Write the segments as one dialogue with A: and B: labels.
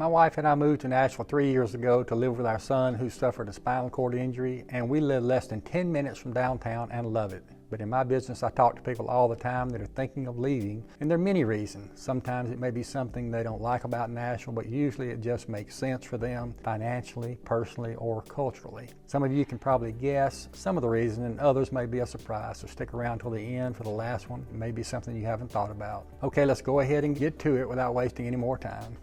A: My wife and I moved to Nashville 3 years ago to live with our son who suffered a spinal cord injury, and we live less than 10 minutes from downtown and love it. But in my business, I talk to people all the time that are thinking of leaving, and there are many reasons. Sometimes it may be something they don't like about Nashville, but usually it just makes sense for them financially, personally, or culturally. Some of you can probably guess some of the reasons, and others may be a surprise, so stick around till the end for the last one. It may be something you haven't thought about. Okay, let's go ahead and get to it without wasting any more time.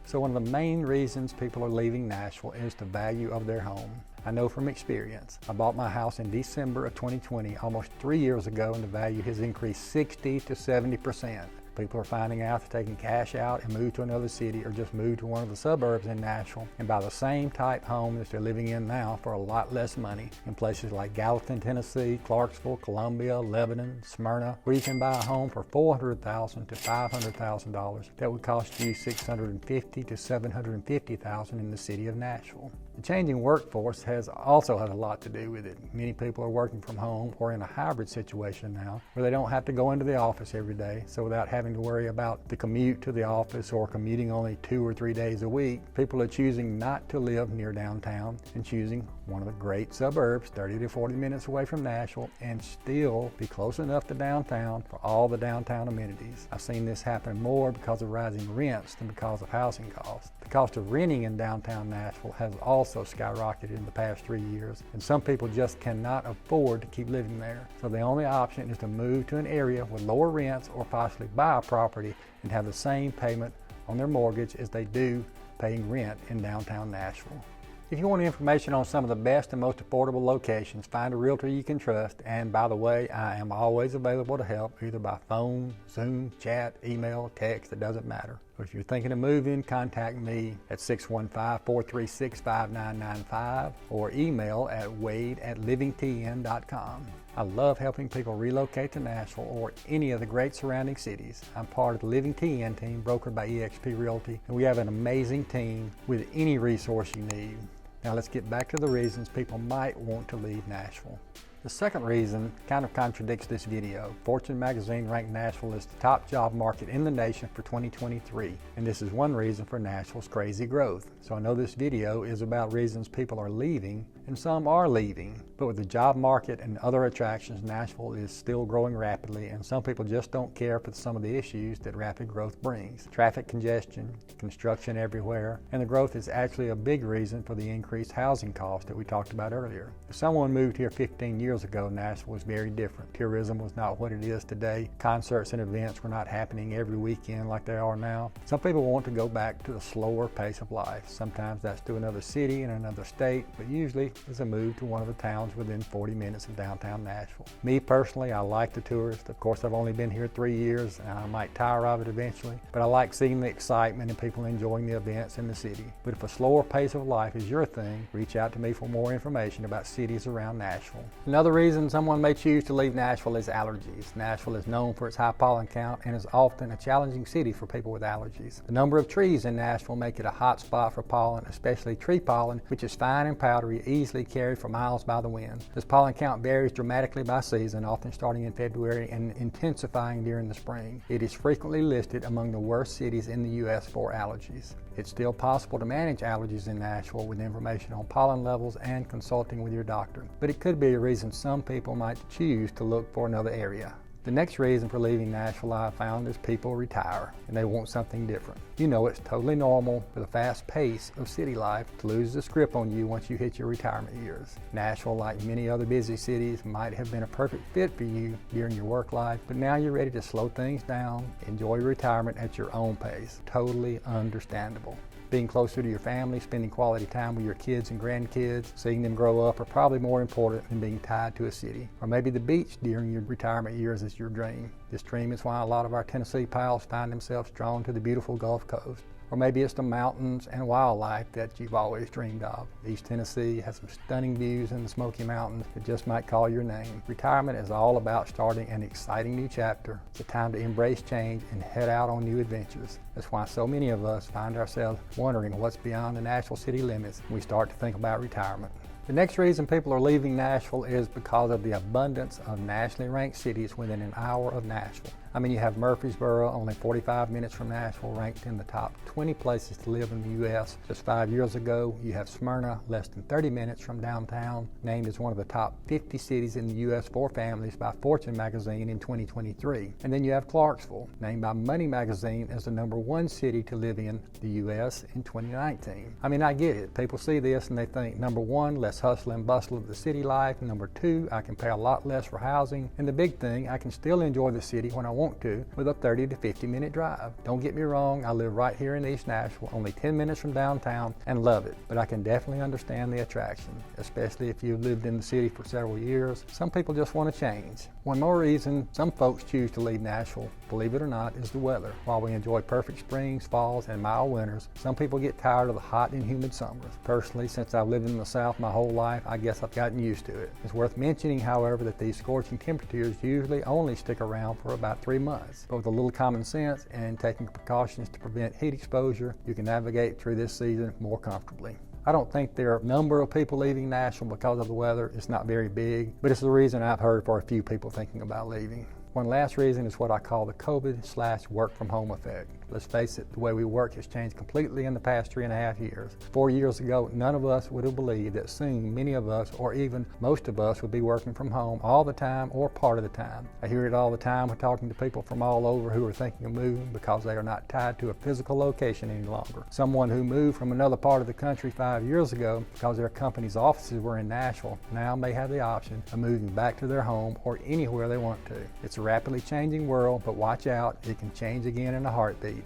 A: So one of the main reasons people are leaving Nashville is the value of their home. I know from experience. I bought my house in December of 2020, almost 3 years ago, and the value has increased 60 to 70%. People are finding out they're taking cash out and move to another city or just move to one of the suburbs in Nashville and buy the same type home that they're living in now for a lot less money in places like Gallatin, Tennessee, Clarksville, Columbia, Lebanon, Smyrna, where you can buy a home for $400,000 to $500,000 that would cost you $650,000 to $750,000 in the city of Nashville. The changing workforce has also had a lot to do with it. Many people are working from home or in a hybrid situation now where they don't have to go into the office every day. So without having to worry about the commute to the office or commuting only 2 or 3 days a week, people are choosing not to live near downtown and choosing one of the great suburbs 30 to 40 minutes away from Nashville and still be close enough to downtown for all the downtown amenities. I've seen this happen more because of rising rents than because of housing costs. The cost of renting in downtown Nashville has also skyrocketed in the past 3 years, and some people just cannot afford to keep living there. So the only option is to move to an area with lower rents or possibly buy a property and have the same payment on their mortgage as they do paying rent in downtown Nashville. If you want information on some of the best and most affordable locations, find a realtor you can trust. And by the way, I am always available to help, either by phone, Zoom, chat, email, text, it doesn't matter. If you're thinking of moving, contact me at 615-436-5995 or email at wade@livingtn.com. I love helping people relocate to Nashville or any of the great surrounding cities. I'm part of the Leaving TN team, brokered by eXp Realty, and we have an amazing team with any resource you need. Now let's get back to the reasons people might want to leave Nashville. The second reason kind of contradicts this video. Fortune magazine ranked Nashville as the top job market in the nation for 2023, and this is one reason for Nashville's crazy growth. So I know this video is about reasons people are leaving, and some are leaving, but with the job market and other attractions, Nashville is still growing rapidly, and some people just don't care for some of the issues that rapid growth brings. Traffic congestion, construction everywhere, and the growth is actually a big reason for the increased housing cost that we talked about earlier. If someone moved here 15 years ago, Nashville was very different. Tourism was not what it is today. Concerts and events were not happening every weekend like they are now. Some people want to go back to the slower pace of life. Sometimes that's to another city in another state, but usually it's a move to one of the towns within 40 minutes of downtown Nashville. Me personally, I like the tourist. Of course, I've only been here 3 years and I might tire of it eventually, but I like seeing the excitement and people enjoying the events in the city. But if a slower pace of life is your thing, reach out to me for more information about cities around Nashville. Another reason someone may choose to leave Nashville is allergies. Nashville is known for its high pollen count and is often a challenging city for people with allergies. The number of trees in Nashville make it a hot spot for pollen, especially tree pollen, which is fine and powdery, easily carried for miles by the wind. This pollen count varies dramatically by season, often starting in February and intensifying during the spring. It is frequently listed among the worst cities in the U.S. for allergies. It's still possible to manage allergies in Nashville with information on pollen levels and consulting with your doctor, but it could be a reason some people might choose to look for another area. The next reason for leaving Nashville I found is people retire and they want something different. You know, it's totally normal with the fast pace of city life to lose the grip on you once you hit your retirement years. Nashville, like many other busy cities, might have been a perfect fit for you during your work life, but now you're ready to slow things down, enjoy retirement at your own pace. Totally understandable. Being closer to your family, spending quality time with your kids and grandkids, seeing them grow up are probably more important than being tied to a city. Or maybe the beach during your retirement years is your dream. This dream is why a lot of our Tennessee pals find themselves drawn to the beautiful Gulf Coast. Or maybe it's the mountains and wildlife that you've always dreamed of. East Tennessee has some stunning views in the Smoky Mountains that just might call your name. Retirement is all about starting an exciting new chapter. It's a time to embrace change and head out on new adventures. That's why so many of us find ourselves wondering what's beyond the Nashville city limits when we start to think about retirement. The next reason people are leaving Nashville is because of the abundance of nationally ranked cities within an hour of Nashville. I mean, you have Murfreesboro, only 45 minutes from Nashville, ranked in the top 20 places to live in the U.S. Just 5 years ago, you have Smyrna, less than 30 minutes from downtown, named as one of the top 50 cities in the U.S. for families by Fortune magazine in 2023. And then you have Clarksville, named by Money magazine as the #1 city to live in the U.S. in 2019. I mean, I get it. People see this and they think, #1, less hustle and bustle of the city life. #2, I can pay a lot less for housing. And the big thing, I can still enjoy the city when I want to with a 30 to 50 minute drive. Don't get me wrong, I live right here in East Nashville, only 10 minutes from downtown, and love it. But I can definitely understand the attraction, especially if you've lived in the city for several years. Some people just want to change. One more reason some folks choose to leave Nashville, believe it or not, is the weather. While we enjoy perfect springs, falls, and mild winters, some people get tired of the hot and humid summers. Personally, since I've lived in the South my whole life, I guess I've gotten used to it. It's worth mentioning, however, that these scorching temperatures usually only stick around for about 3 months. But with a little common sense and taking precautions to prevent heat exposure, you can navigate through this season more comfortably. I don't think there are a number of people leaving Nashville because of the weather. It's not very big, but it's the reason I've heard for a few people thinking about leaving. One last reason is what I call the COVID/work from home effect. Let's face it, the way we work has changed completely in the past 3.5 years. 4 years ago, none of us would have believed that soon many of us, or even most of us, would be working from home all the time or part of the time. I hear it all the time when talking to people from all over who are thinking of moving because they are not tied to a physical location any longer. Someone who moved from another part of the country 5 years ago because their company's offices were in Nashville now may have the option of moving back to their home or anywhere they want to. It's a rapidly changing world, but watch out, it can change again in a heartbeat.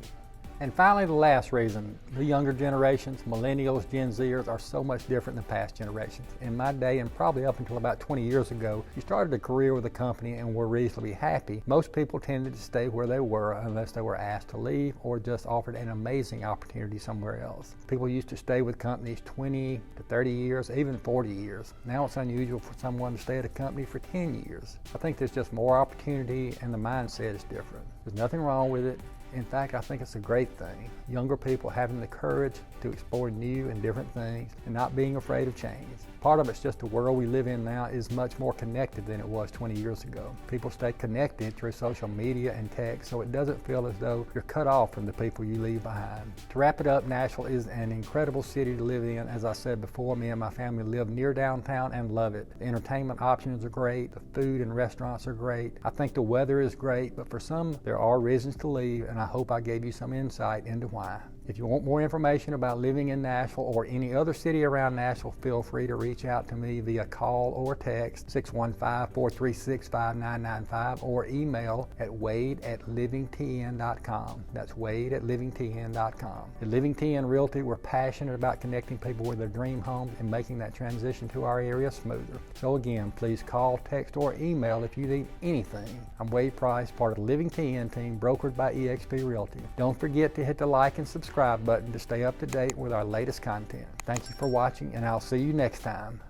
A: And finally, the last reason, the younger generations, millennials, Gen Zers, are so much different than past generations. In my day, and probably up until about 20 years ago, you started a career with a company and were reasonably happy. Most people tended to stay where they were unless they were asked to leave or just offered an amazing opportunity somewhere else. People used to stay with companies 20 to 30 years, even 40 years. Now it's unusual for someone to stay at a company for 10 years. I think there's just more opportunity and the mindset is different. There's nothing wrong with it. In fact, I think it's a great thing. Younger people having the courage to explore new and different things and not being afraid of change. Part of it's just the world we live in now is much more connected than it was 20 years ago. People stay connected through social media and text, so it doesn't feel as though you're cut off from the people you leave behind. To wrap it up, Nashville is an incredible city to live in. As I said before, me and my family live near downtown and love it. The entertainment options are great. The food and restaurants are great. I think the weather is great, but for some, there are reasons to leave, and I hope I gave you some insight into why. If you want more information about living in Nashville or any other city around Nashville, feel free to reach out to me via call or text 615-436-5995 or email at wade@livingtn.com. That's wade@livingtn.com. At Living TN Realty, we're passionate about connecting people with their dream homes and making that transition to our area smoother. So again, please call, text, or email if you need anything. I'm Wade Price, part of the Living TN team, brokered by eXp Realty. Don't forget to hit the like and subscribe button to stay up to date with our latest content. Thank you for watching, and I'll see you next time.